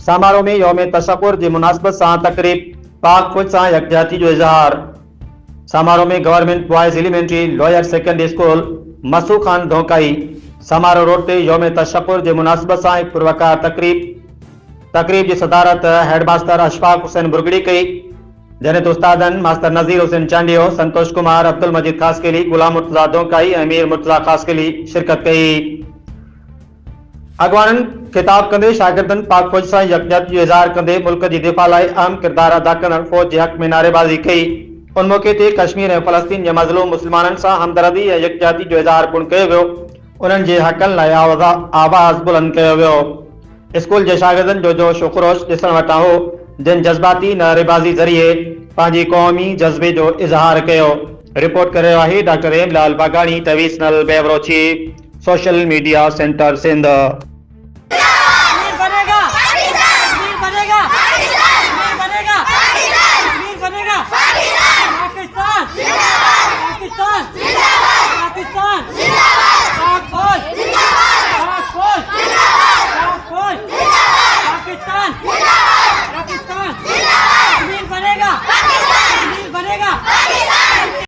समारोह में यौम तशक्कुर की मुनासिबत से तकरीब पाक फौज से यकजहती जो इजहार। समारोह में government boys elementary lower secondary school Masu Khan Dhokai Samaro road ते यौम तशक्कुर की मुनासिबत से एक पुरवकार तकरीब की सदारत हेडमास्टर अशफाक हुसैन बुरगड़ी कई, जने तो उस्तादन मास्टर नज़ीर हुसैन चांडियो, संतोष कुमार, अब्दुल मजीद खासकेली, गुलाम मुर्तजा धोकाई, अमीर मुर्तजा खासकेली शिरकत कई। अगवानन खिताब कंदे शागिर्दन पाक फौज से यकजहती जो इजहार कंदे मुल्क की दिफा लाए अहम किरदार अदा करण फौज के हक में नारेबाजी कई। उन मौके ते कश्मीर और फलस्तीन के मज़लूम मुसलमानन से हमदर्दी और यकजहती जो इजहार पुण कियो वियो। उन्हनि जे हक़नि लाइ आवाज़ बुलंद कियो वियो। स्कूल के शागिर्दन जो जोश ख़ुरोश ॾिसण वटां हो, जिन जज्बाती नारेबाज़ी ज़रिए पंहिंजी क़ौमी जज़्बे जो इजहार कियो। रिपोर्ट करे आहे डॉक्टर हेमलाल बागाणी, तवीसनल बेवरोची, सोशल मीडिया सेंटर सिंध।